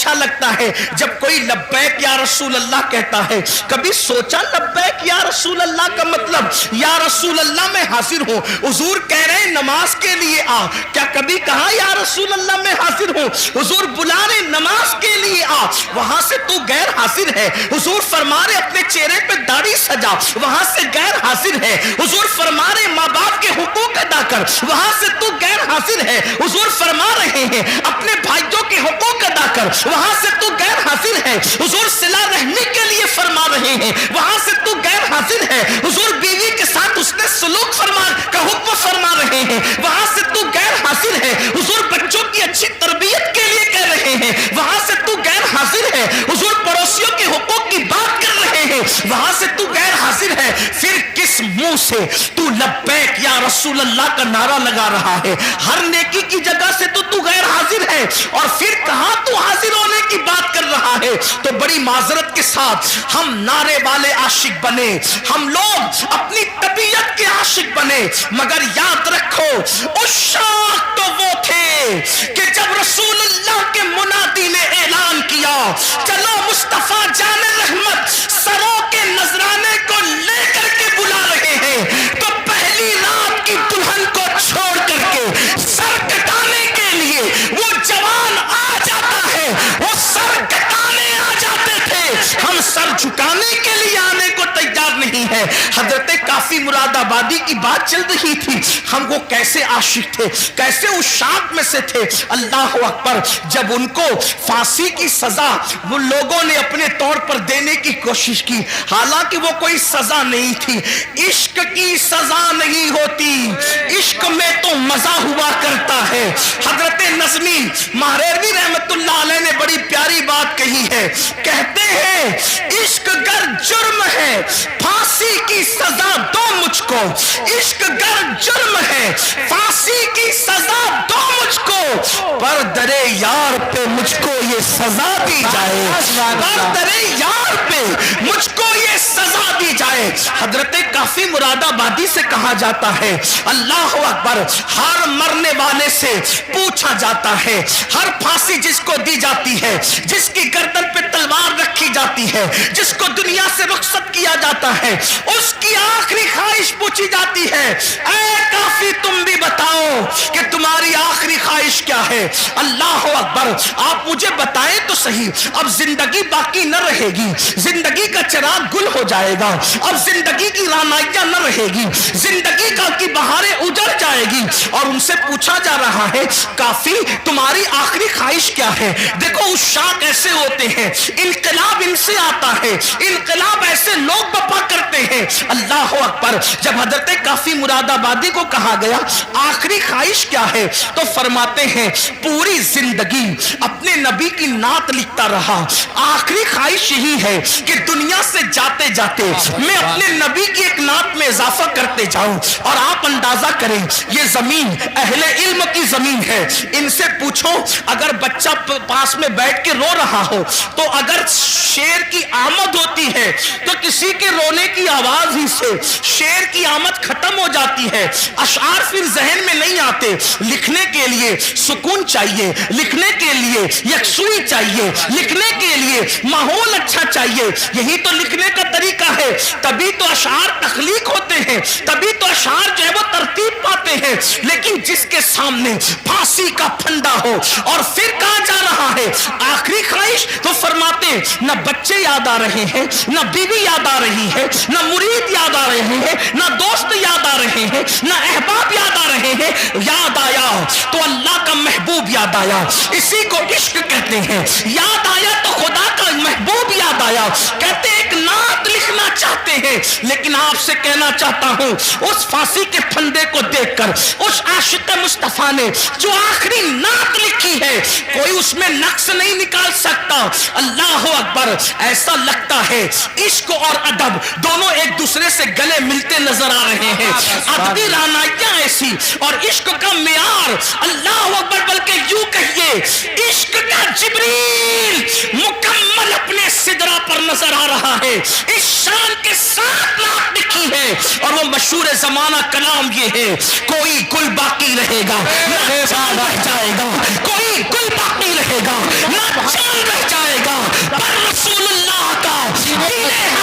اچھا لگتا ہے جب کوئی لبیک یا رسول اللہ کہتا ہے. کبھی سوچا لبیک یا رسول اللہ کا مطلب؟ یا رسول اللہ میں حاضر ہوں. حضور کہہ رہے ہیں نماز کے لیے آ. کیا کبھی کہا یا رسول اللہ میں حاضر ہوں؟ حضور بلا رہے نماز کے لیے آ. وہاں سے تو غیر حاضر ہے. حضور فرما رہے اپنے چہرے پہ داڑھی سجا. وہاں سے غیر حاضر ہے. حضور فرما رہے ماں باپ کے حقوق ادا کر. وہاں سے تو غیر حاضر ہے. حضور فرما رہے ہیں اپنے بھائیوں کے حقوق ادا کر. وہاں سے تو غیر حاضر ہے. حضور صلہ رحمی کے لیے فرما رہے ہیں. وہاں سے تو غیر حاضر ہے. حضور بیوی کے ساتھ اس نے سلوک فرما کا حکم فرما رہے ہیں. وہاں سے تو غیر حاضر ہے. حضور بچوں کی اچھی تربیت کے لیے کہہ رہے ہیں. وہاں سے تو غیر حاضر ہے. حضور پڑوسیوں کے حقوق کی بات کر رہے ہیں. وہاں سے تو غیر حاضر ہے. پھر کس منہ سے تو لبیک یا رسول اللہ کا نعرہ لگا رہا ہے؟ ہر نیکی کی جگہ سے تو غیر حاضر ہے اور پھر کہاں تو حاضر ہونے کی بات کر رہا ہے؟ تو بڑی معذرت کے ساتھ ہم نعرے والے عاشق بنے, ہم لوگ اپنی طبیعت کے عاشق بنے, مگر یاد رکھو اس شاخ تو وہ تھے کہ جب رسول اللہ کے منادی نے اعلان کیا چلو مصطفیٰ جان رحمت سروں کے نذرانے کو لے کر کے بلا رہے ہیں, تو پہلی رات کی دلہن کو چھوڑ کر کے سر کٹانے کے لیے وہ جوان آ جاتا ہے. وہ سر کٹانے آ جاتے تھے, ہم سر جھکانے کے لیے آنے کو تیار نہیں ہے. حضرت کافی مراد آبادی کی بات چل رہی تھی. ہم وہ کیسے عاشق تھے, کیسے اس شاخ میں سے تھے. اللہ اکبر, جب ان کو پھانسی کی سزا وہ لوگوں نے اپنے طور پر دینے کی کوشش کی, حالانکہ وہ کوئی سزا نہیں تھی. عشق کی سزا نہیں ہوتی, عشق میں تو مزہ ہوا کرتا ہے. حضرت نظمی مہریروی رحمت اللہ علیہ نے بڑی پیاری بات کہی ہے. کہتے ہیں عشق گر جرم ہے پھانسی کی سزا دو مجھ کو. عشق گر جرم ہے پھانسی کی سزا دو مجھ کو, پر درے یار پہ مجھ کو یہ سزا دی جائے. پر درے یار پہ مجھ کو یہ سزا دی جائے. حضرت کافی مراد آبادی سے کہا جاتا ہے اللہ اکبر, ہر مرنے والے سے پوچھا جاتا ہے, ہر پھانسی جس کو دی جاتی ہے, جس کی گردن پہ تلوار رکھی جاتی ہے, جس کو دنیا سے رخصت کیا جاتا ہے, اس کی آخری خواہش پوچھی جاتی ہے اے کافی تم بھی بتاؤ کہ تمہاری آخری خواہش کیا ہے. اللہ اکبر, آپ مجھے بتائیں تو صحیح, اب زندگی باقی نہ رہے گی, زندگی کا چراغ گل ہو جائے گا, اب زندگی کی رانائیاں نہ رہے گی, زندگی کی بہاریں اجڑ جائے گی. اور ان سے پوچھا جا رہا ہے کافی تمہاری آخری خواہش کیا ہے؟ دیکھو اس شاخ ایسے ہوتے ہیں, انقلاب ان سے آتا ہے, انقلاب ایسے لوگ بپا کرتے ہیں. اللہ اکبر, جب حضرت کافی مراد آبادی کو کہا گیا آخری خواہش کیا ہے, تو فرماتے ہیں پوری زندگی اپنے نبی کی نعت لکھتا رہا, آخری خواہش یہی ہے کہ دنیا سے جاتے جاتے میں اپنے نبی کی ایک نعت میں اضافہ کرتے جاؤں. اور آپ اندازہ کریں یہ زمین اہل علم کی زمین ہے. ان سے پوچھو اگر بچہ پاس میں بیٹھ کے رو رہا ہو تو اگر شیر کی آمد ہوتی ہے تو کسی کے رونے کی آواز ہی سے شیر کی آمد ختم ہو جاتی ہے, اشعار پھر ذہن میں نہیں آتے. لکھنے کے لیے سکون چاہیے, لکھنے کے لیے یکسوئی چاہیے, لکھنے کے لیے ماحول اچھا چاہیے. یہی تو لکھنے کا طریقہ ہے, تبھی تو اشعار تخلیق ہوتے ہیں, تبھی تو اشعار جو ہے وہ ترتیب پاتے ہیں. لیکن جس کے سامنے پھانسی کا پھندا ہو اور پھر کہا جا رہا ہے آخری خواہش, تو فرماتے ہیں نہ بچے یاد آ رہے ہیں, نہ بیوی یاد آ رہی ہے, نہ مرید یاد آ رہے ہیں, نہ دوست یاد آ رہے ہیں, نہ احباب یاد آ رہے ہیں. یاد آیا تو اللہ کا محبوب یاد آیا, اسی کو عشق کہتے ہیں. یاد آیا تو خدا کا محبوب یاد آیا. کہتے ایک نعت لکھنا چاہتے ہیں, لیکن آپ سے کہنا چاہتا ہوں اس پھانسی کے پھندے کو دیکھ کر اس عاشق مصطفیٰ نے جو آخری نعت لکھی ہے کوئی اس میں نقص نہیں نکال سکتا. اللہ اکبر, ایسا لگتا ہے عشق اور ادب دونوں ایک دوسرے سے گلے ملتے نظر آ رہے ہیں. ادبی رانائیاں ایسی اور عشق کا معیار اللہ اکبر, بلکہ یوں کہیے عشق کا جبریل مکمل اپنے سدرہ پر نظر آ رہا ہے. اس شان کے ساتھ نعت لکھی ہے اور وہ مشہور زمانہ کلام یہ ہے کوئی گل باقی رہے گا نہ چاند رہ جائے گا, کوئی گل باقی رہے گا نہ چاند رہ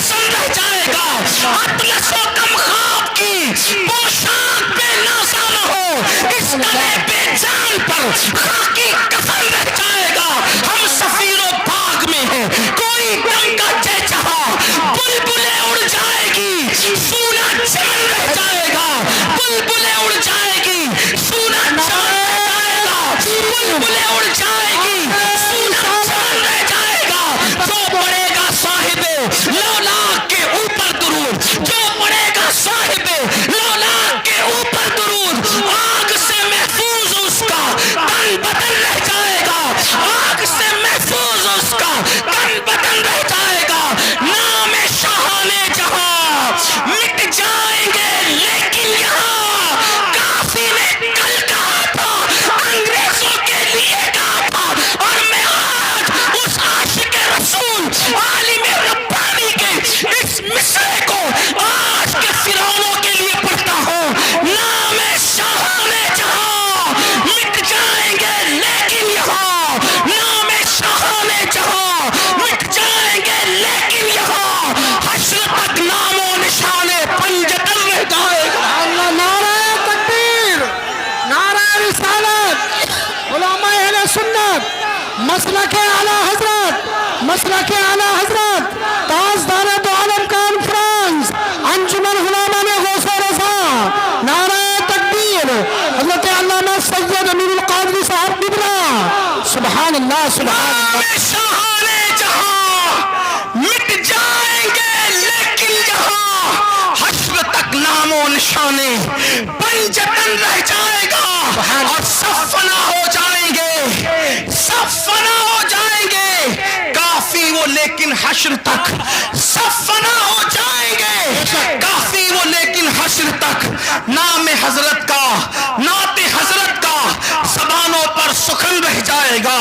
قسم رہ جائے گا، اطلس و کم خواب کی پوشاک پہ نازا نہ ہو، اس گلے پہ جان پر خاکی کفن رہ جائے گا۔ ہم سفیر و باغ میں ہیں، کوئی دم کا چہچہا، بلبلیں اڑ جائے گی، سونا چمن رہ جائے گا، بلبلیں اڑ جائے گی، سونا چمن رہ جائے گا، بلبلیں اڑ جائے گی، سونا چمن رہ جائے گا۔ جو پڑے گا صاحب لولاک کے اوپر درود، جو پڑے گا صاحب لولاک کے اوپر درود، آگ سے محفوظ اس کا تن بدن رہ جائے گا، آگ سے محفوظ اس کا تن بدن رہ جائے گا۔ نام شاہان جہاں مٹ جائیں گے لیکن یہاں، کافی نے کل کہا تھا انگریزوں کے لیے کہا تھا، اور میں آج اس عاشق رسول عالم ربانی کے اس مصرے کو آج کے فرعونوں کے لیے پڑھتا ہوں۔ نام شاہان جہاں مٹ جائیں گے لیکن یہاں، نام شاہان جہاں مٹ جائیں گے لیکن یہاں، حشر تک نام و نشان پنجتن رہ جائے گا۔ اللہ، نعرہ تکبیر، نعرہ رسالت، علماء اہل سنت، مسلک اعلی حضرت، مسلک اعلی حضرت، تاجدار دو عالم کانفرنس، انجمن علماء غوث و رضا، نعرہ تکبیر، حضرت علامہ سید امین القادری صاحب نبرا، سبحان اللہ سبحان اللہ۔ نام شاہان جہاں مٹ جائیں گے لیکن یہاں، حشر تک نام و نشانے پنجتن رہ جائے گا، اور سب فنا ہو جائیں گے، سب فنا ہو جائیں گے، کافی وہ لیکن حشر تک سب فنا ہو جائیں گے، کافی وہ لیکن حشر تک نام حضرت کا، نعت حضرت کا زبانوں پر سخن رہ جائے گا،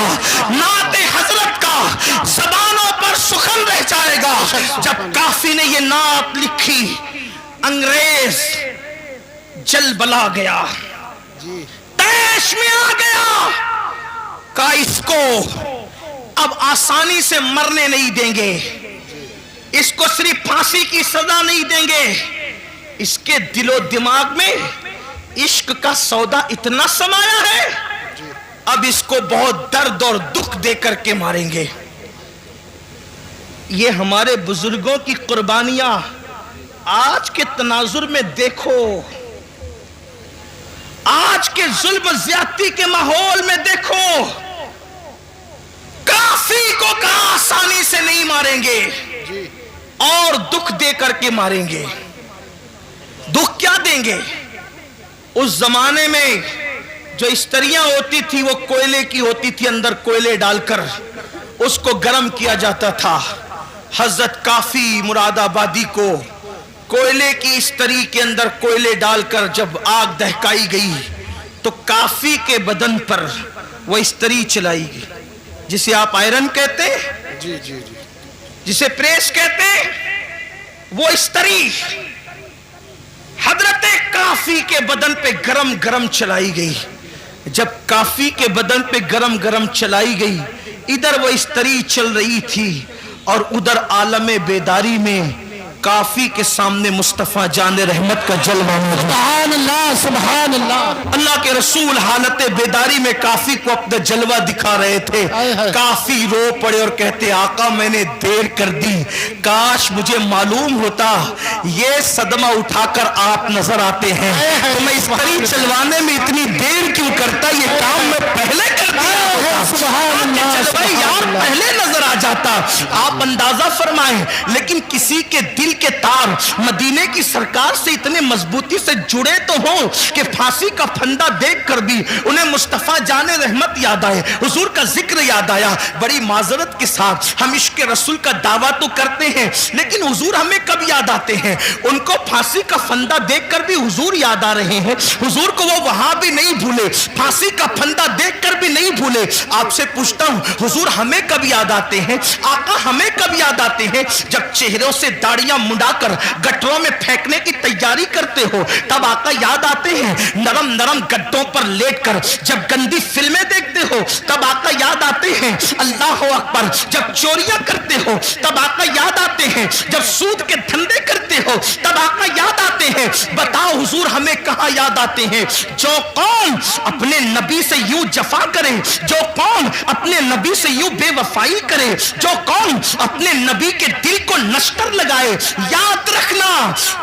نعت حضرت کا زبانوں پر سخن رہ جائے گا۔ جب کافی نے یہ نعت لکھی، انگریز جل بلا گیا، تیش میں آ گیا، کہا اس کو اب آسانی سے مرنے نہیں دیں گے، اس کو صرف پھانسی کی سزا نہیں دیں گے، اس کے دل و دماغ میں عشق کا سودا اتنا سمایا ہے، اب اس کو بہت درد اور دکھ دے کر کے ماریں گے۔ یہ ہمارے بزرگوں کی قربانیاں آج کے تناظر میں دیکھو، آج کے ظلم زیادتی کے ماحول میں دیکھو، کافی کو کہاں آسانی سے نہیں ماریں گے اور دکھ دے کر کے ماریں گے۔ دکھ کیا دیں گے؟ اس زمانے میں جو استریاں ہوتی تھی وہ کوئلے کی ہوتی تھی، اندر کوئلے ڈال کر اس کو گرم کیا جاتا تھا۔ حضرت کافی مراد آبادی کو کوئلے کی استری کے اندر کوئلے ڈال کر جب آگ دہکائی گئی تو کافی کے بدن پر وہ استری چلائی گئی، جسے آپ آئرن کہتے ہیں، جی جی جی، جسے پریس کہتے ہیں، وہ استری حضرت کافی کے بدن پہ گرم گرم چلائی گئی۔ جب کافی کے بدن پہ گرم گرم چلائی گئی، ادھر وہ استری چل رہی تھی اور ادھر عالم بیداری میں کافی کے سامنے مصطفیٰ جان رحمت کا جلوہ موجود۔ سبحان اللہ سبحان اللہ۔ اللہ کے رسول حالت بیداری میں کافی کو اپنا جلوہ دکھا رہے تھے۔ کافی رو پڑے اور کہتے آقا میں نے دیر کر دی، کاش مجھے معلوم ہوتا یہ صدمہ اٹھا کر آپ نظر آتے ہیں تو میں اس طریق چلوانے میں اتنی دیر کیوں کرتا، یہ کام میں پہلے کر دیا ہوتا، یار پہلے نظر آ جاتا۔ آپ اندازہ فرمائیں، لیکن کسی کے دل کے تار مدینے کی سرکار سے اتنے مضبوطی سے جڑے تو ہوں کہ پھانسی کا پھندا دیکھ کر بھی انہیں مصطفیٰ جان رحمت یاد آئے، حضور کا ذکر یاد آیا۔ بڑی معذرت کے ساتھ ہم عشق رسول کا دعویٰ تو کرتے ہیں، لیکن حضور ہمیں کب یاد آتے ہیں؟ ان کو پھانسی کا پھندا دیکھ کر بھی حضور یاد آ رہے ہیں، حضور کو وہ وہاں بھی نہیں بھولے، پھانسی کا پھندا دیکھ کر بھی نہیں بھولے۔ آپ سے پوچھتا ہوں حضور ہمیں کب یاد آتے ہیں؟ آقا ہمیں کب یاد آتے ہیں؟ جب چہروں سے داڑیاں منڈا کر گٹروں میں پھینکنے کی تیاری کرتے ہو تب آقا یاد آتے ہیں. نرم نرم گدوں پر لیٹ کر جب گندی فلمیں دیکھتے ہو تب آقا یاد آتے ہیں. اللہ اکبر. جب چوریاں کرتے ہو تب آقا یاد آتے ہیں. جب سود کے دھندے کرتے ہو تب آقا یاد آتے ہیں. بتاؤ حضور ہمیں کہاں یاد آتے ہیں؟ جو قوم اپنے نبی سے یوں جفا کرے, جو قوم اپنے نبی سے یوں بے وفائی کرے, جو قوم اپنے نبی کے دل کو نشتر لگائے, یاد رکھنا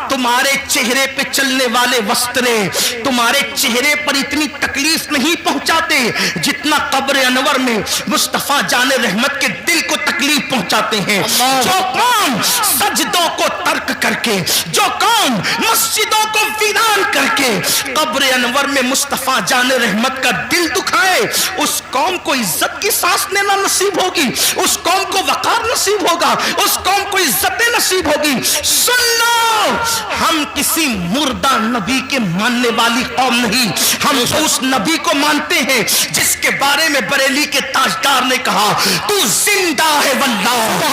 تمہارے چہرے پہ چلنے والے وسطرے تمہارے چہرے پر اتنی تکلیف نہیں پہنچاتے جتنا قبر انور میں مصطفیٰ جان رحمت کے دل کو تکلیف پہنچاتے ہیں. جو قوم سجدوں کو ترک کر کے, جو قوم مسجدوں کو ویران کر کے قبر انور میں مصطفیٰ جان رحمت کا دل دکھائے, اس قوم کو عزت کی سانس لینا نصیب ہوگی, اس قوم کو وقار نصیب ہوگا, اس قوم کو عزت نصیب ہوگی. سن لو, ہم کسی مردہ نبی کے ماننے والی قوم نہیں, ہم اس نبی کو مانتے ہیں جس کے بارے میں بریلی کے تاجدار نے کہا تو زندہ ہے واللہ, تو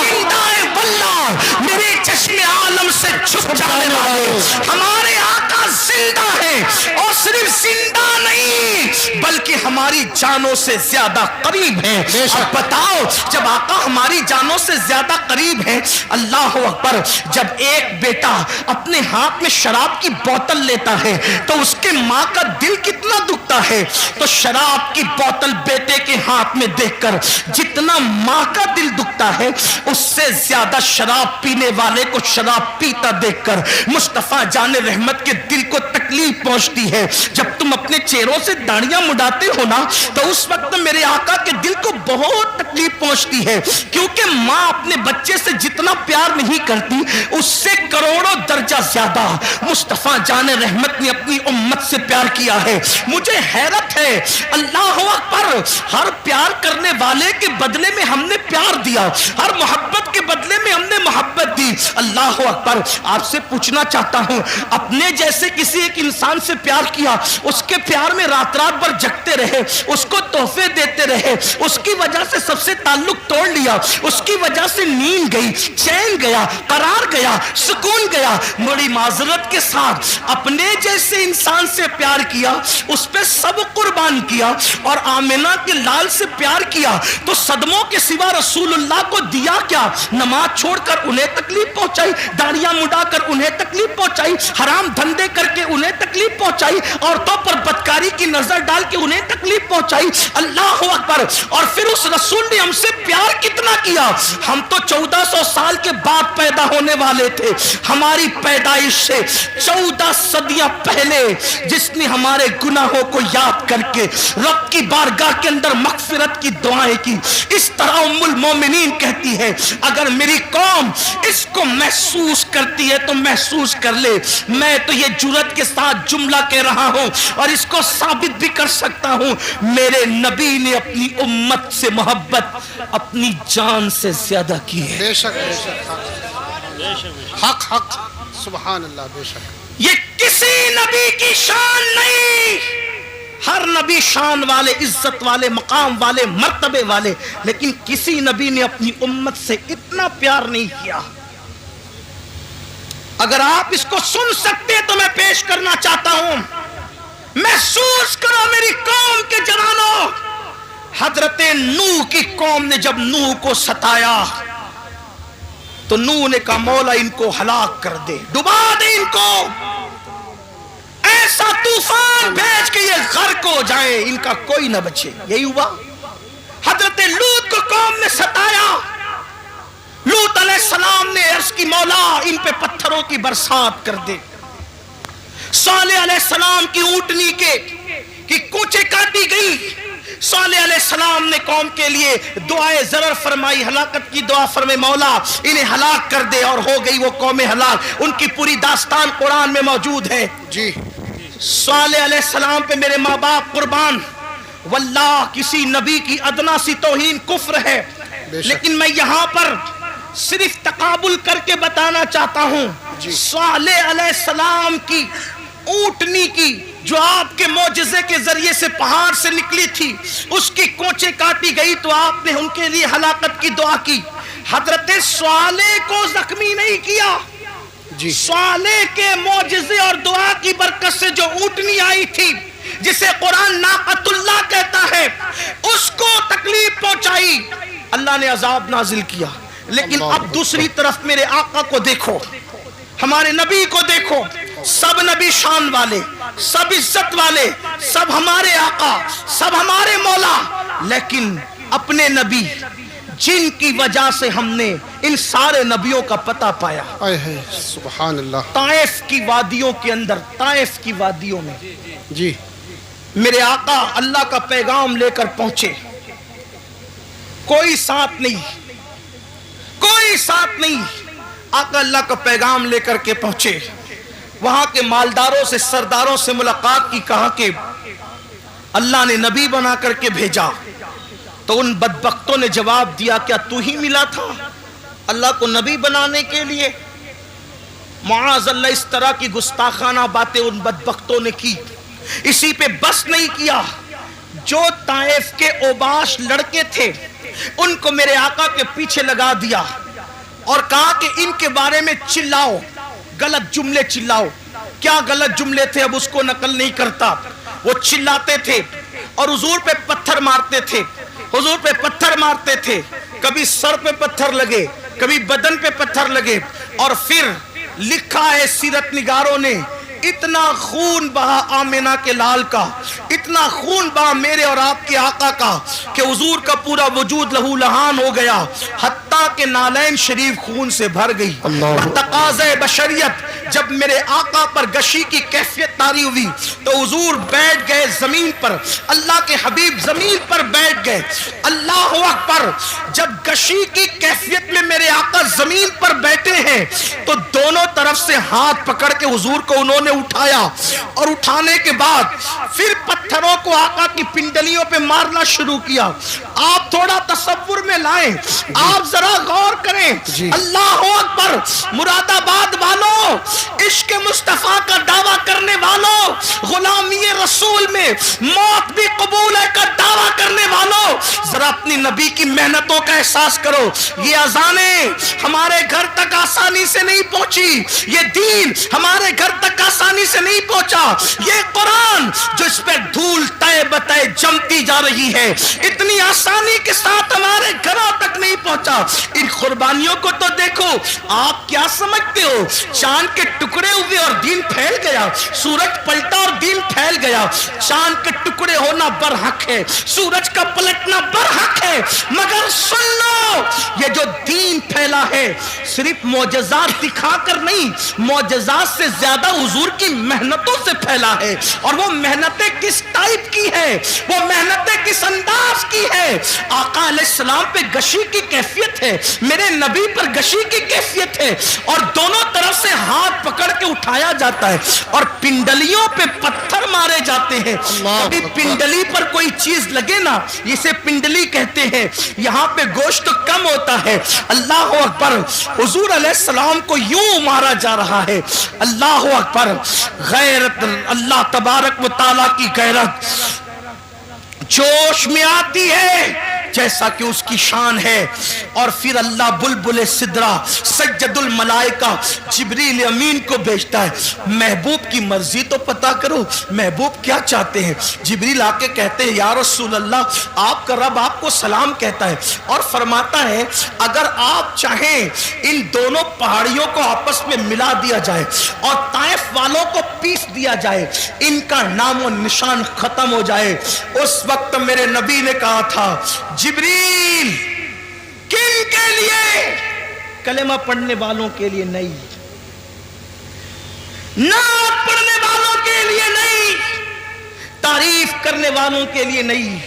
زندہ ہے واللہ, میرے چشم عالم سے چھپ جانے والے ہمارے آقا زندہ ہیں, اور صرف زندہ نہیں بلکہ ہماری جانوں سے زیادہ قریب ہیں. اب بتاؤ جب آقا ہماری جانوں سے زیادہ قریب ہیں, اللہ اکبر, جب ایک بیٹا اپنے ہاتھ میں شراب کی بوتل لیتا ہے تو اس کے ماں کا دل کتنا دکھتا ہے, تو شراب کی بوتل بیٹے کے ہاتھ میں دیکھ کر جتنا ماں کا دل دکھتا ہے اس سے زیادہ شراب پینے والے کو شراب پیتا دیکھ کر مصطفیٰ جان رحمت کے دل کو تکلیف پہنچتی ہے. جب تم اپنے چہروں سے داڑیاں مڈاتے ہو نا تو اس وقت میرے آقا کے دل کو بہت تکلیف پہنچتی ہے, کیونکہ ماں اپنے بچے سے جتنا پیار نہیں کرتی اس سے کروڑوں درجہ زیادہ مصطفیٰ جان رحمت نے اپنی امت سے پیار کیا ہے. مجھے حیرت ہے, اللہ اکبر, ہر پیار کرنے والے کے بدلے میں ہم نے پیار دیا, ہر محبت کے بدلے میں ہم نے محبت دی. اللہ اکبر. آپ سے پوچھنا چاہتا ہوں, اپنے جیسے کسی ایک انسان سے پیار کیا, اس کے پیار میں رات رات بھر جگتے رہے, اس کو تحفے دیتے رہے, اس کی وجہ سے سب سے تعلق توڑ لیا, اس کی وجہ سے نیند گئی, چین گیا, قرار گیا, سکون گیا, بڑی معذرت کے ساتھ اپنے جیسے انسان سے پیار کیا, اس پہ سب قربان کیا, اور آمنہ کے لال سے پیار کیا تو صدموں کے سوا رسول اللہ کو دیا کیا؟ نماز چھوڑ کر انہیں تکلیف پہنچائی, داڑیاں مڈا کر انہیں تکلیف پہنچائی, حرام دھندے کر کے انہیں تکلیف پہنچائی, عورتوں پر بدکاری کی نظر ڈال کے انہیں تکلیف پہنچائی. اللہ اکبر. اور پھر اس رسول نے ہم سے پیار کتنا کیا, ہم تو 1400 سال کے بعد پیدا ہونے والے تھے, ہماری پیدائش سے 14 صدیاں پہلے جس نے ہمارے گناہوں کو یاد کر کے رب کی بارگاہ کے اندر مغفرت کی دعائیں کی. اس طرح ام المومنین کہتی ہے اگر میری قوم اس کو محسوس کرتی ہے تو محسوس کر لے, میں تو یہ جرأت کے ساتھ جملہ کہہ رہا ہوں اور اس کو ثابت بھی کر سکتا ہوں, میرے نبی نے اپنی امت سے محبت اپنی جان سے زیادہ کی ہے. بے شک, بے شک, حق حق, سبحان اللہ, بے شک. یہ کسی نبی کی شان نہیں, ہر نبی شان والے, عزت والے, مقام والے, مرتبے والے, لیکن کسی نبی نے اپنی امت سے اتنا پیار نہیں کیا. اگر آپ اس کو سن سکتے تو میں پیش کرنا چاہتا ہوں, محسوس کرو میری قوم کے جوانوں, حضرت نوح کی قوم نے جب نوح کو ستایا تو نوح نے کہا مولا ان کو ہلاک کر دے, ڈبا دے ان کو, ایسا طوفان بھیج کے یہ غرق ہو جائیں, ان کا کوئی نہ بچے. یہی ہوا. حضرت لوط کو قوم نے ستایا, لوط علیہ السلام نے عرض کی مولا ان پہ پتھروں کی برسات کر دے. صالح علیہ السلام کی اونٹنی کی کوچے کاٹی گئی, صالح علیہ السلام نے قوم کے لیے دعائے ضرر فرمائی, ہلاکت کی دعا فرمائی, مولا انہیں ہلاک کر دے, اور ہو گئی وہ قوم ہلاک. ان کی پوری داستان قرآن میں موجود ہے. جی. صالح علیہ السلام پہ میرے ماں باپ قربان, واللہ کسی نبی کی ادنا سی توہین کفر ہے, لیکن میں یہاں پر صرف تقابل کر کے بتانا چاہتا ہوں. صالح علیہ السلام کی اونٹنی کی جو آپ کے معجزے کے ذریعے سے پہاڑ سے نکلی تھی، اس کی کونچیں کاٹی گئی تو آپ نے ان کے لیے ہلاکت کی دعا کی۔ حضرت صالح کو زخمی نہیں کیا، جی صالح کے معجزے اور دعا کی برکت سے جو اونٹنی آئی تھی جسے قرآن ناقۃ اللہ کہتا ہے، اس کو تکلیف پہنچائی، اللہ نے عذاب نازل کیا۔ لیکن اب دوسری طرف میرے آقا کو دیکھو، ہمارے نبی کو دیکھو، سب نبی شان والے، سب عزت والے، سب ہمارے آقا، سب ہمارے مولا، لیکن اپنے نبی جن کی وجہ سے ہم نے ان سارے نبیوں کا پتہ پایا، اے ہے سبحان اللہ، طائف کی وادیوں کے اندر، طائف کی وادیوں میں جی میرے آقا اللہ کا پیغام لے کر پہنچے، کوئی ساتھ نہیں، کوئی ساتھ نہیں، آقا اللہ کا پیغام لے کر کے پہنچے، وہاں کے مالداروں سے، سرداروں سے ملاقات کی، کہا کہ اللہ نے نبی بنا کر کے بھیجا۔ تو ان بدبختوں نے جواب دیا، کیا تو ہی ملا تھا اللہ کو نبی بنانے کے لیے؟ معاذ اللہ، اس طرح کی گستاخانہ باتیں ان بدبختوں نے کی۔ اسی پہ بس نہیں کیا، جو طائف کے اوباش لڑکے تھے ان کو میرے آقا کے پیچھے لگا دیا اور کہا کہ ان کے بارے میں چلاؤ، غلط جملے چلاؤ۔ کیا غلط جملے تھے اب اس کو نقل نہیں کرتا، وہ چلاتے تھے اور حضور پہ پتھر مارتے تھے، حضور پہ پتھر مارتے تھے، کبھی سر پہ پتھر لگے، کبھی بدن پہ پتھر لگے، اور پھر لکھا ہے سیرت نگاروں نے، اتنا خون بہا آمنہ کے لال کا، اتنا خون بہا میرے اور آپ کے آقا کا کہ حضور کا پورا وجود لہو لہان ہو گیا، حتیٰ کہ نالین شریف خون سے بھر گئی۔ تقاضۂ بشریت جب میرے آقا پر گشی کی کیفیت طاری ہوئی تو حضور بیٹھ گئے زمین پر، اللہ کے حبیب زمین پر بیٹھ گئے۔ اللہ اکبر، جب گشی کی کیفیت میں میرے آقا زمین پر بیٹھے ہیں تو دونوں طرف سے ہاتھ پکڑ کے حضور کو انہوں نے اٹھایا، اور اٹھانے کے بعد پھر پتھروں کو آقا کی پنڈلیوں پہ مارنا شروع کیا۔ آپ تھوڑا تصور میں لائیں، آپ ذرا غور کریں۔ اللہ اکبر، مراد آباد والوں، عشق مصطفیٰ کا دعویٰ کرنے والوں، غلامی رسول میں موت بھی قبول ہے کا دعویٰ کرنے والوں، ذرا اپنی نبی کی محنتوں کا احساس کرو۔ یہ اذانیں ہمارے گھر تک آسانی سے نہیں پہنچی، یہ دین ہمارے گھر تک آسانی سے نہیں پہنچا، یہ قرآن جو اس پہ دھول تہ بتہ جمتی جا رہی ہے اتنی آسانی کے ساتھ ہمارے گھروں تک نہیں پہنچا۔ ان قربانیوں کو تو دیکھو، آپ کیا سمجھتے ہو چاند کے ٹکڑے ہوئے اور دین پھیل گیا، سورج پلٹا اور دین پھیل گیا؟ چاند کے ٹکڑے ہونا برحق ہے، سورج کا پلٹنا برحق ہے، مگر سن لو، یہ جو دین پھیلا ہے صرف معجزات دکھا کر نہیں، معجزات سے زیادہ حضور کی محنتوں سے پھیلا ہے۔ اور وہ محنتیں کس ٹائپ کی ہے، وہ محنتیں کس انداز کی ہے؟ آقا علیہ السلام پہ گشی کی کیفیت ہے، میرے نبی پر گشی کی کیفیت ہے، اور دونوں طرف سے ہاتھ پکڑ کے اٹھایا جاتا ہے اور پنڈلیوں پہ پتھر مارے جاتے ہیں۔ کبھی پنڈلی پر کوئی چیز لگے نا، اسے پنڈلی کہتے ہیں، یہاں پہ گوشت کم ہوتا ہے۔ اللہ اکبر، حضور علیہ السلام کو یوں مارا جا رہا ہے۔ اللہ اکبر، غیرت، اللہ تبارک و تعالیٰ کی غیرت جوش میں آتی ہے جیسا کہ اس کی شان ہے۔ اور پھر اللہ بلبل سدرہ سجد الملائکہ جبریل امین کو بھیجتا ہے، محبوب کی مرضی تو پتا کرو، محبوب کیا چاہتے ہیں؟ جبریل آ کے کہتے ہیں یا رسول اللہ، آپ کا رب آپ کو سلام کہتا ہے اور فرماتا ہے اگر آپ چاہیں ان دونوں پہاڑیوں کو آپس میں ملا دیا جائے اور طائف والوں کو پیس دیا جائے، ان کا نام و نشان ختم ہو جائے۔ اس وقت میرے نبی نے کہا تھا جبریل کن کے لیے؟ کلمہ پڑھنے والوں کے لیے نہیں، نعت پڑھنے والوں کے لیے نہیں، تعریف کرنے والوں کے لیے نہیں،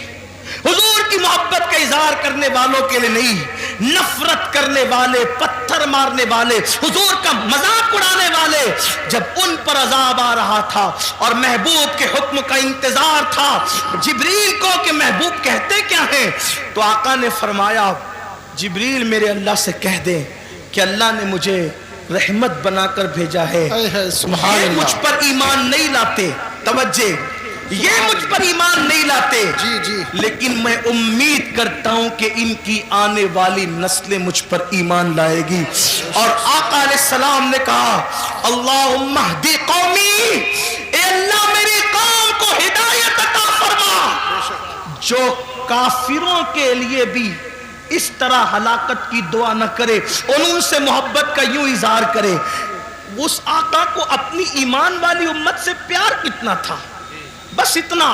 حضور کی محبت کا اظہار کرنے والوں کے لیے نہیں، نفرت کرنے والے، پتھر مارنے والے، حضور کا مذاق اڑانے والے، جب ان پر عذاب آ رہا تھا اور محبوب کے حکم کا انتظار تھا جبریل کو کہ محبوب کہتے کیا ہیں، تو آقا نے فرمایا جبریل میرے اللہ سے کہہ دیں کہ اللہ نے مجھے رحمت بنا کر بھیجا ہے، یہ مجھ پر ایمان نہیں لاتے توجہ, یہ مجھ پر ایمان نہیں لاتے, جی جی, لیکن میں امید کرتا ہوں کہ ان کی آنے والی نسلیں مجھ پر ایمان لائے گی. اور آقا علیہ السلام نے کہا اللہم اہدی قومی, اے اللہ میری قوم کو ہدایت عطا فرما, جو کافروں کے لیے بھی اس طرح ہلاکت کی دعا نہ کرے, ان سے محبت کا یوں اظہار کرے. اس آقا کو اپنی ایمان والی امت سے پیار کتنا تھا, بس اتنا.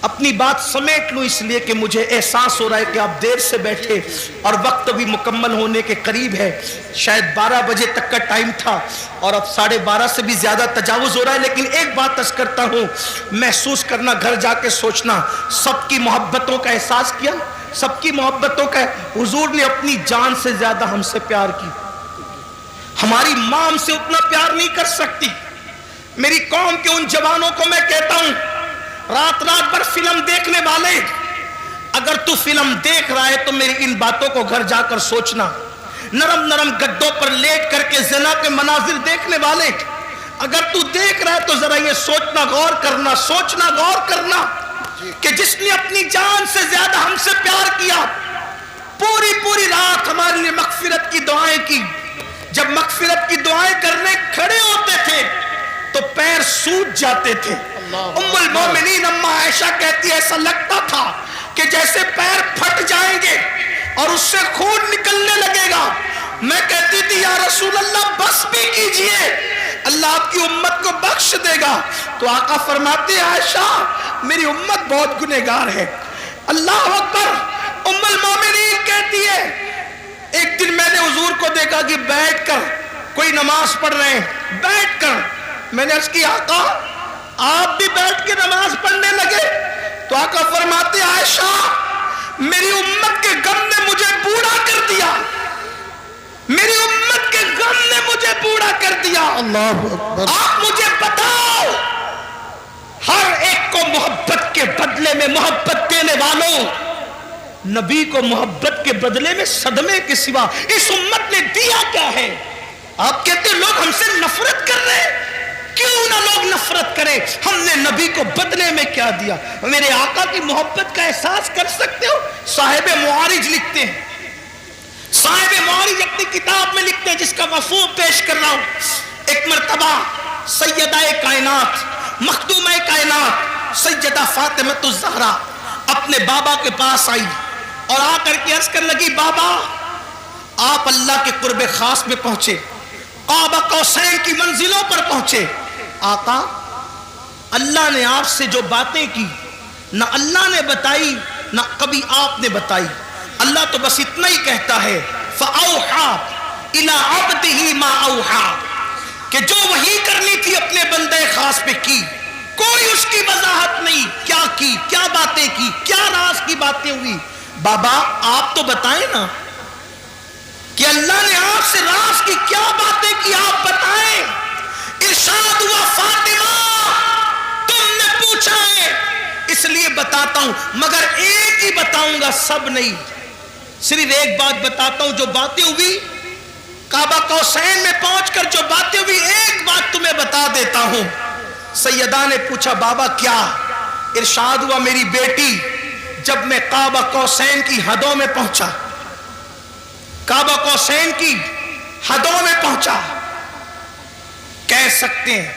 اپنی بات سمیٹ لوں اس لیے کہ مجھے احساس ہو رہا ہے کہ آپ دیر سے بیٹھے اور وقت بھی مکمل ہونے کے قریب ہے. شاید 12 بجے تک کا ٹائم تھا اور اب 12:30 سے بھی زیادہ تجاوز ہو رہا ہے. لیکن ایک بات عرض کرتا ہوں, محسوس کرنا, گھر جا کے سوچنا, سب کی محبتوں کا احساس کیا, سب کی محبتوں کا. حضور نے اپنی جان سے زیادہ ہم سے پیار کی. ہماری ماں ہم سے اتنا پیار نہیں کر سکتی. میری قوم کے ان جوانوں کو میں کہتا ہوں, رات رات بھر فلم دیکھنے والے, اگر تو فلم دیکھ رہا ہے تو میری ان باتوں کو گھر جا کر سوچنا. نرم نرم گدوں پر لیٹ کر کے زنا کے مناظر دیکھنے والے, اگر تو دیکھ رہا ہے تو ذرا یہ سوچنا, غور کرنا, سوچنا, غور کرنا کہ جس نے اپنی جان سے زیادہ ہم سے پیار کیا, پوری پوری رات ہمارے لیے مغفرت کی دعائیں کی. جب مغفرت کی دعائیں کرنے کھڑے ہوتے تھے تو پیر سوج جاتے تھے. ام المومنین اما عائشہ کہتی ہے ایسا لگتا تھا کہ جیسے پیر پھٹ جائیں گے اور اس سے خون نکلنے لگے گا. میں کہتی تھی یا رسول اللہ بس بھی کیجئے, اللہ آپ کی امت کو بخش دے گا. تو آقا فرماتے ہیں عائشہ میری امت بہت گنہگار ہے. اللہ اکبر. ام المومنین کہتی ہے ایک دن میں نے حضور کو دیکھا کہ بیٹھ کر کوئی نماز پڑھ رہے ہیں, بیٹھ کر. میں نے عرض کی آقا آپ بھی بیٹھ کے نماز پڑھنے لگے؟ تو آقا فرماتے عائشہ میری امت کے غم نے مجھے بوڑھا کر دیا, میری امت کے غم نے مجھے بوڑھا کر دیا. اللہ اکبر. آپ مجھے بتاؤ, ہر ایک کو محبت کے بدلے میں محبت دینے والوں, نبی کو محبت کے بدلے میں صدمے کے سوا اس امت نے دیا کیا ہے؟ آپ کہتے ہیں لوگ ہم سے نفرت کر رہے ہیں, کیوں نہ لوگ نفرت کریں, ہم نے نبی کو بدلے میں کیا دیا؟ میرے آقا کی محبت کا احساس کر سکتے ہو؟ صاحب معارج لکھتے ہیں, صاحب معارج اپنی کتاب میں لکھتے ہیں جس کا مفہوم پیش کر رہا ہوں. ایک مرتبہ سیدہ کائنات مخدومہ کائنات سیدہ فاطمہ الزہرا اپنے بابا کے پاس آئی اور آ کر کے عرض کر لگی بابا آپ اللہ کے قرب خاص میں پہنچے, قاب قوسین کی منزلوں پر پہنچے. آقا اللہ نے آپ سے جو باتیں کی نہ اللہ نے بتائی نہ کبھی آپ نے بتائی. اللہ تو بس اتنا ہی کہتا ہے فَأَوْحَا إِلَىٰ عَبْدِهِ مَا أَوْحَا, کہ جو وحی کرنی تھی اپنے بندے خاص پہ کی, کوئی اس کی وضاحت نہیں, کیا کی, کیا باتیں کی, کیا راز کی باتیں ہوئی. بابا آپ تو بتائیں نا کہ اللہ نے آپ سے راز کی کیا باتیں کی, آپ بتائیں. ارشاد ہوا فاطمہ تم نے پوچھا ہے اس لیے بتاتا ہوں, مگر ایک ہی بتاؤں گا, سب نہیں, صرف ایک بات بتاتا ہوں. جو باتیں ہوئی کعبہ قوسین میں پہنچ کر جو باتیں ہوئی, ایک بات تمہیں بتا دیتا ہوں. سیدہ نے پوچھا بابا کیا؟ ارشاد ہوا میری بیٹی جب میں کعبہ قوسین کی حدوں میں پہنچا, کعبہ قوسین کی حدوں میں پہنچا, کہہ سکتے ہیں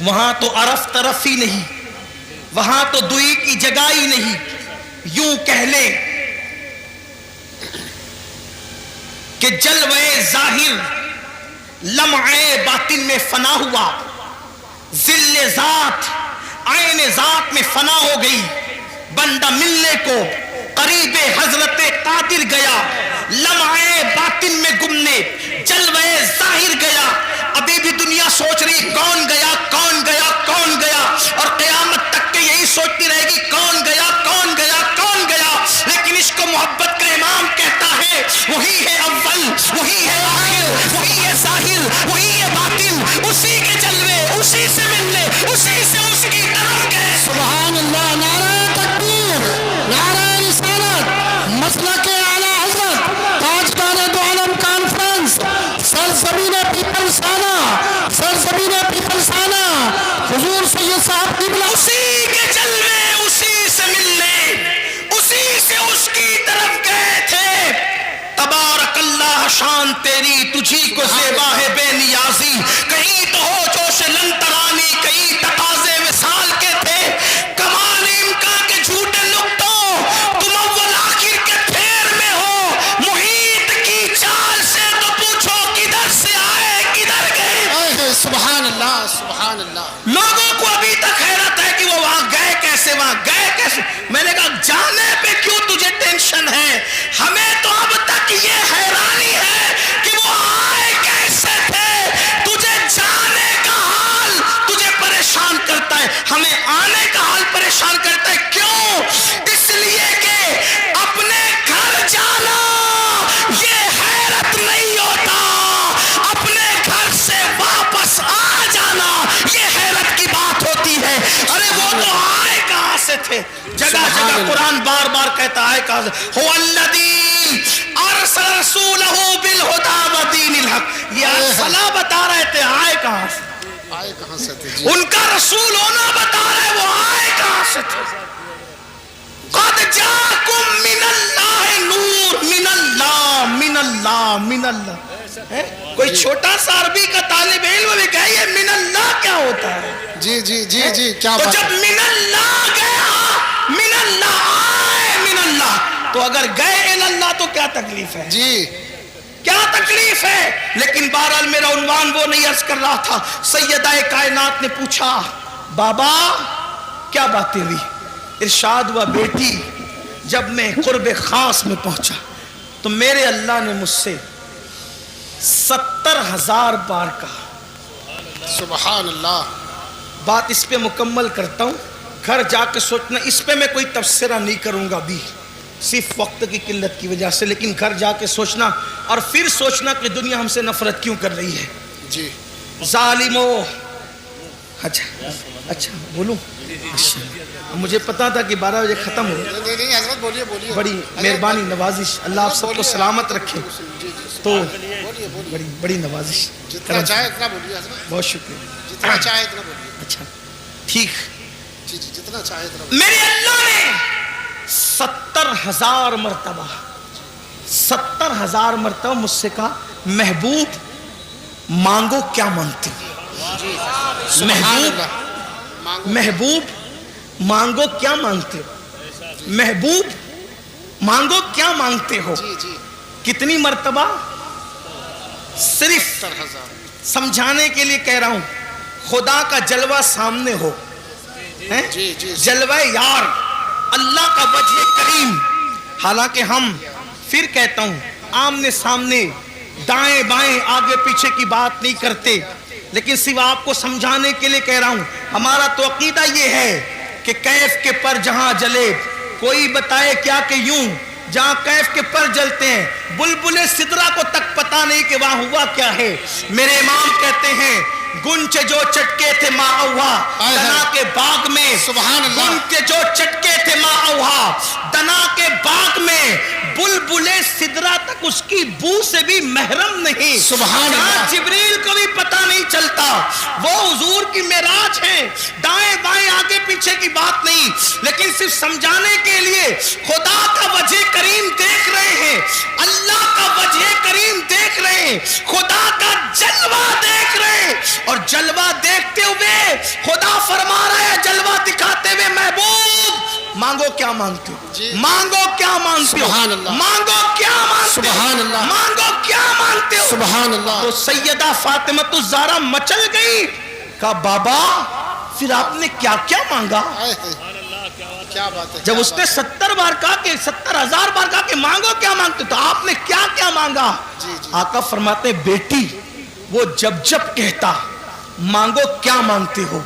وہاں تو عرف طرف ہی نہیں, وہاں تو دوئی کی جگہ ہی نہیں, یوں کہہ لیں کہ جلوے ظاہر لمعے باطن میں فنا ہوا, ذل ذات عین ذات میں فنا ہو گئی. بندہ ملنے کو قریب حضرت قادر گیا, لمعے باطن میں گمنے جلوے ظاہر گیا. ابھی بھی دنیا سوچ رہی کون گیا, کون گیا, کون گیا, اور قیامت تک کے یہی سوچتی رہے گی کون گیا, کون گیا, کون گیا. لیکن اس کو محبت کا امام کہتا ہے وہی ہے اول, وہی ہے آخر, وہی ہے ظاہر, وہی ہے باطن, اسی کے جلوے, اسی سے ملنے, اسی سے اس کی طرف گئے. سبحان اللہ. نعرہ تکبیر, نعرہ رسالت, مسلک اعلی حضرت تاجدار دو عالم کانفرنس, سرزمین پیپلسانہ, سرزمین پیپلسانہ, تجھی کو زیبا ہے بے نیازی، کہیں تو ہو جوش لن ترانی، کہیں تقاضے وصال کے تھے، کمال امکان کے جھوٹے نقطوں، تم اول آخر کے پھیر میں ہو، محیط کی چال سے تو پوچھو کدھر سے آئے کدھر گئے۔ سبحان اللہ سبحان اللہ۔ لوگوں کو ابھی تک حیرت ہے کہ وہ وہاں گئے کیسے، وہاں گئے کیسے۔ میں نے کہا جانے پہ کیوں تجھے ٹینشن ہے، ہمیں تو اب تک یہ حیرانی ہے کہ وہ آئے کیسے تھے۔ تجھے جانے کا حال تجھے پریشان کرتا ہے، ہمیں آنے کا حال پریشان کرتا ہے۔ کیوں؟ اس لیے کہ اپنے گھر جانا یہ حیرت نہیں ہوتا، اپنے گھر سے واپس آ جانا یہ حیرت کی بات ہوتی ہے۔ ارے وہ تو آئے کہاں سے تھے؟ جگہ جگہ قرآن بار بار کہتا ہے کہاں سے، هو الذی ارسل رسولہ بالہدی ودین الحق۔ یہ ارسلہ بتا رہے تھے، آئے کہاں سے؟ آئے کہاں سے تھے جی؟ ان کا رسول ہونا بتا رہے، وہ آئے کہاں سے تھے؟ قد جاکم من اللہ نور، من اللہ من اللہ من اللہ۔ کوئی چھوٹا سا عربی کا طالب علم بھی کہے یہ من اللہ کیا ہوتا ہے؟ جی جی جی جی کیا تو بات جب ہے۔ من اللہ گیا، من اللہ آئے، من اللہ، تو اگر گئے اللہ تو کیا تکلیف ہے؟ جی کیا تکلیف ہے؟ لیکن بہرحال میرا عنوان وہ نہیں عرض کر رہا تھا۔ سیدہ کائنات نے پوچھا بابا کیا باتیں ہوئی؟ ارشاد ہوا بیٹی جب میں قرب خاص میں پہنچا تو میرے اللہ نے مجھ سے 70,000 بار کہا۔ سبحان اللہ۔ بات اس پہ مکمل کرتا ہوں، گھر جا کے سوچنا، اس پہ میں کوئی تبصرہ نہیں کروں گا ابھی صرف وقت کی قلت کی وجہ سے، لیکن گھر جا کے سوچنا اور پھر سوچنا کہ دنیا ہم سے نفرت کیوں کر رہی ہے۔ جی ظالمو، اچھا بولوں؟ مجھے پتا تھا کہ 12 بجے ختم ہو، نہیں حضرت بولیے بولیے۔ بڑی مہربانی نوازش، اللہ آپ سب کو سلامت رکھے، تو بڑی نوازش، جتنا چاہے اتنا بولیے حضرت، بہت شکریہ۔ جتنا چاہے اتنا بولیے۔ اچھا ٹھیک، جی جی جتنا چاہے اتنا بولیے۔ میرے اللہ نے 70,000 مرتبہ 70,000 مرتبہ مجھ سے کہا محبوب مانگو کیا مانگتے ہو؟ محبوب مانگو کیا مانگتے ہو؟ محبوب مانگو کیا مانگتے ہو؟ کتنی مرتبہ؟ صرف سمجھانے کے لیے کہہ رہا ہوں، خدا کا جلوہ سامنے ہو، جلوہ یار، اللہ کا وجہ کریم، حالانکہ ہم پھر کہتا ہوں آمنے سامنے دائیں بائیں آگے پیچھے کی بات نہیں کرتے، لیکن صرف آپ کو سمجھانے کے لیے کہہ رہا ہوں، ہمارا تو عقیدہ یہ ہے کہ کیف کے پر جہاں جلے، کوئی بتائے کیا کہ یوں جہاں کیف کے پر جلتے ہیں بلبلے سدرا کو تک پتا نہیں کہ وہاں ہوا کیا ہے۔ میرے امام کہتے ہیں گنچے جو چٹکے تھے ما اوہا دنا کے باغ میں، گنچے جو چٹکے تھے ما اوہا دنا کے باغ میں، بلبلے سدرا تک اس کی بو سے بھی محرم نہیں، جبریل کو بھی پتا نہیں چلتا، وہ حضور کی معراج ہے، دائیں بائیں آگے پیچھے کی بات نہیں، لیکن صرف سمجھانے کے لیے خدا کا وجہ کریم دیکھ رہے ہیں، اللہ کا وجہ کریم دیکھ رہے ہیں، خدا کا جلوہ دیکھ رہے ہیں، اور جلوہ دیکھتے ہوئے خدا فرما رہا ہے، جلوہ دکھاتے ہوئے محبوب مانگو کیا مانگتے ہو؟ مانگو کیا مانگتے ہو؟ مانگو کیا مانگتے ہو؟ مانگو کیا مانگتے ہو؟ سبحان اللہ۔ تو سیدہ فاطمہ الزہرا مچل گئی، کہا بابا پھر آپ نے کیا کیا مانگا؟ کیا بات ہے؟ جب اس نے 70 بار کہا کہ 70,000 بار کہا کہ مانگو کیا مانگتے تو آپ نے کیا کیا مانگا؟ آقا فرماتے بیٹی وہ جب جب کہتا مانگو کیا مانگتے ہو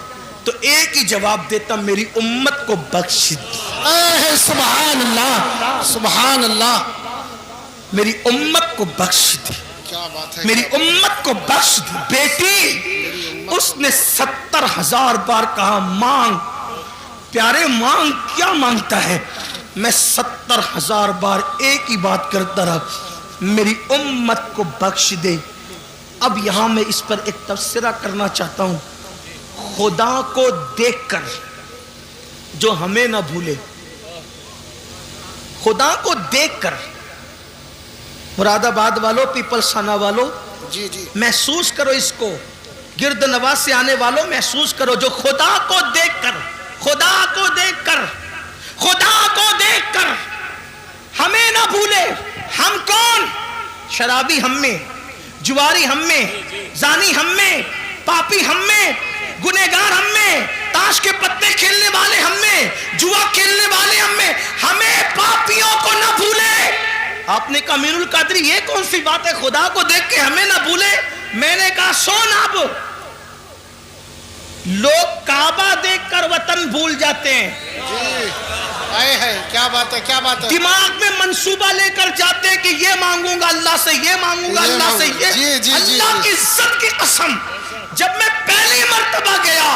تو ایک ہی جواب دیتا میری امت کو بخش دے۔ سبحان اللہ سبحان اللہ، میری امت کو بخش دے، کیا بات ہے؟ میری امت کو بخش دے۔ بیٹی اس نے 70,000 بار کہا مانگ، پیارے مانگ، کیا مانگتا ہے؟ میں 70,000 بار ایک ہی بات کرتا رہا، میری امت کو بخش دے۔ اب یہاں میں اس پر ایک تبصرہ کرنا چاہتا ہوں، خدا کو دیکھ کر جو ہمیں نہ بھولے، خدا کو دیکھ کر مراد آباد والوں، پیپلز تھانہ والوں، جی جی محسوس کرو اس کو. گرد نواز سے آنے والوں محسوس کرو، جو خدا کو دیکھ کر، خدا کو دیکھ کر، خدا کو دیکھ کر ہمیں نہ بھولے. ہم کون؟ شرابی ہم میں، جواری ہم میں، زانی ہم میں، پاپی ہم میں، گنہگار ہم میں، تاش کے پتے کھیلنے والے ہم میں، جوا کھیلنے والے ہم میں. ہمیں پاپیوں کو نہ بھولے. آپ نے کہا امین القادری یہ کون سی بات ہے، خدا کو دیکھ کے ہمیں نہ بھولے؟ میں نے کہا سن، اب لوگ کعبہ دیکھ کر وطن بھول جاتے ہیں. جی آئے ہے، کیا بات ہے، کیا بات ہے. دماغ میں منصوبہ لے کر جاتے ہیں کہ یہ مانگوں گا اللہ سے، یہ مانگوں گا اللہ سے، یہ جی، جی، اللہ جی. کی عزت کی قسم. جب میں پہلی مرتبہ گیا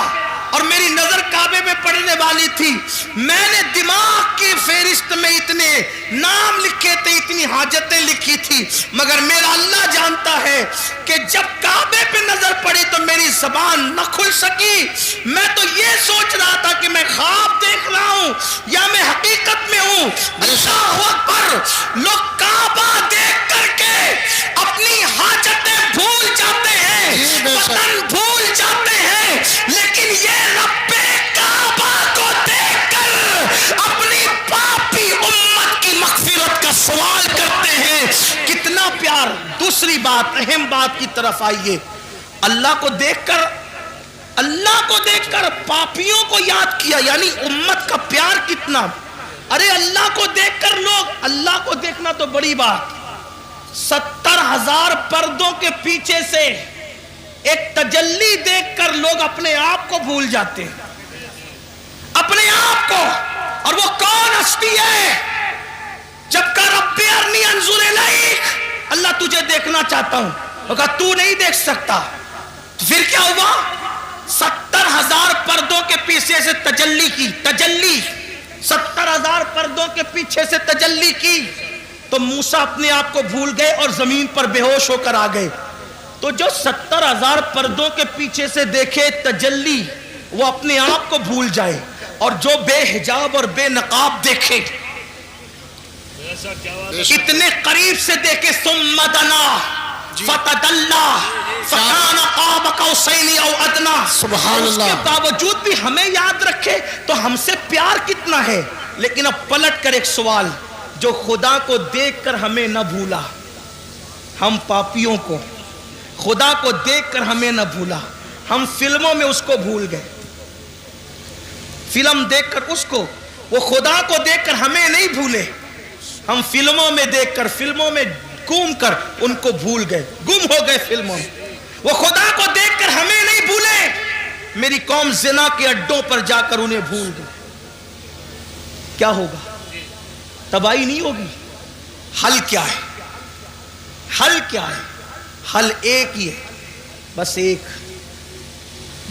اور میری نظر کعبے میں پڑنے والی تھی، میں نے دماغ کی فہرست میں اتنے نام لکھے تھے، اتنی حاجتیں لکھی تھی، مگر میرا اللہ جانتا ہے کہ جب کعبے پہ نظر پڑی تو میری زبان نہ کھل سکی. میں تو یہ سوچ رہا تھا کہ میں خواب دیکھ رہا ہوں یا میں حقیقت میں ہوں. اللہ اکبر. لوگ کعبہ دیکھ کر کے اپنی حاجتیں بھول جاتے ہیں، وطن بھول جاتے ہیں، لیکن یہ رب کعبہ کو دیکھ کر اپنی پاپی امت کی مغفرت کا سوال کرتے ہیں. کتنا پیار. دوسری بات، اہم بات کی طرف آئیے. اللہ کو دیکھ کر، اللہ کو دیکھ کر پاپیوں کو یاد کیا، یعنی امت کا پیار کتنا. ارے اللہ کو دیکھ کر لوگ، اللہ کو دیکھنا تو بڑی بات، 70,000 پردوں کے پیچھے سے ایک تجلی دیکھ کر لوگ اپنے آپ کو بھول جاتے ہیں، اپنے آپ کو. اور وہ کون ہستی ہے؟ جب کہ رب ارنی انظر الیک، اللہ تجھے دیکھنا چاہتا ہوں. وہ کہا تو نہیں دیکھ سکتا. تو پھر کیا ہوا؟ 70,000 پردوں کے پیچھے سے تجلی کی، تجلی 70,000 پردوں کے پیچھے سے تجلی کی تو موسیٰ اپنے آپ کو بھول گئے اور زمین پر بے ہوش ہو کر آ گئے. تو جو 70,000 پردوں کے پیچھے سے دیکھے تجلی، وہ اپنے آپ کو بھول جائے، اور جو بے حجاب اور بے نقاب دیکھے، اتنے قریب سے دیکھے، ثم دنا فتدلا فکان قاب قوسین او ادنا، سبحان اس کے اللہ. باوجود بھی ہمیں یاد رکھے تو ہم سے پیار کتنا ہے. لیکن اب پلٹ کر ایک سوال، جو خدا کو دیکھ کر ہمیں نہ بھولا، ہم پاپیوں کو، خدا کو دیکھ کر ہمیں نہ بھولا، ہم فلموں میں اس کو بھول گئے. فلم دیکھ کر اس کو، وہ خدا کو دیکھ کر ہمیں نہیں بھولے، ہم فلموں میں دیکھ کر، فلموں میں گھوم کر ان کو بھول گئے، گم ہو گئے فلموں میں. وہ خدا کو دیکھ کر ہمیں نہیں بھولے، میری قوم زنا کے اڈوں پر جا کر انہیں بھول گئی. کیا ہوگا؟ تباہی نہیں ہوگی؟ حل کیا ہے؟ حل کیا ہے؟ حل ایک ہی ہے، بس ایک.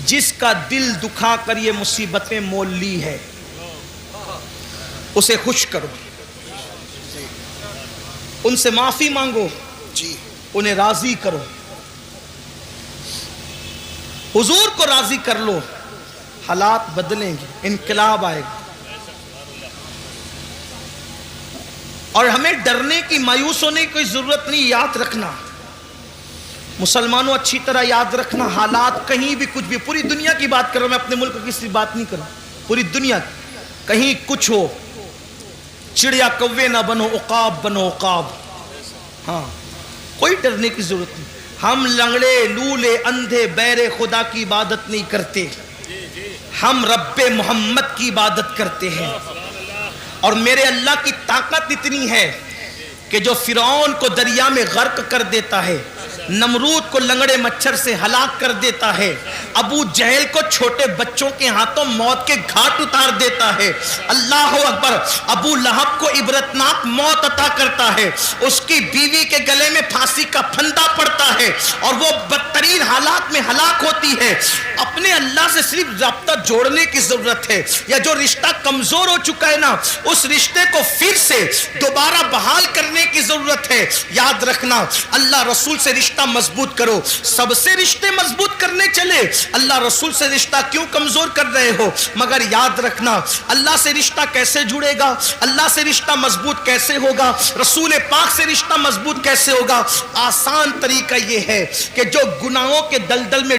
جس کا دل دکھا کر یہ مصیبتیں مول لی ہے، اسے خوش کرو، ان سے معافی مانگو، جی انہیں راضی کرو، حضور کو راضی کر لو، حالات بدلیں گے، انقلاب آئے گا. اور ہمیں ڈرنے کی، مایوس ہونے کی کوئی ضرورت نہیں. یاد رکھنا مسلمانوں، اچھی طرح یاد رکھنا، حالات کہیں بھی کچھ بھی، پوری دنیا کی بات کر رہا ہوں میں، اپنے ملک کی کسی بات نہیں کر رہا، پوری دنیا کہیں کچھ ہو، چڑیا کوے نہ بنو، عقاب بنو عقاب. ہاں کوئی ڈرنے کی ضرورت نہیں. ہم لنگڑے، لولے، اندھے، بہرے خدا کی عبادت نہیں کرتے، ہم رب محمد کی عبادت کرتے ہیں. اور میرے اللہ کی طاقت اتنی ہے کہ جو فرعون کو دریا میں غرق کر دیتا ہے، نمرود کو لنگڑے مچھر سے ہلاک کر دیتا ہے، ابو جہل کو چھوٹے بچوں کے ہاتھوں موت کے گھاٹ اتار دیتا ہے، اللہ اکبر، ابو لہب کو عبرتناک موت عطا کرتا ہے، اس کی بیوی کے گلے میں پھانسی کا پھندا پڑتا ہے اور وہ بدترین حالات میں ہلاک ہوتی ہے. اپنے اللہ سے صرف رابطہ جوڑنے کی ضرورت ہے، یا جو رشتہ کمزور ہو چکا ہے نا، اس رشتے کو پھر سے دوبارہ بحال کرنے کی ضرورت ہے. یاد رکھنا، اللہ رسول سے رشتہ مضبوط کرو. سب سے رشتے مضبوط کرنے چلے اللہ رسول سے رشتہ کیوں کمزور کر رہے ہو؟ مگر یاد رکھنا اللہ سے رشتہ کیسے جڑے گا، اللہ سے رشتہ مضبوط کیسے ہوگا، رسول پاک سے رشتہ مضبوط کیسے ہوگا؟ آسان طریقہ یہ ہے کہ جو گناہوں کے دلدل میں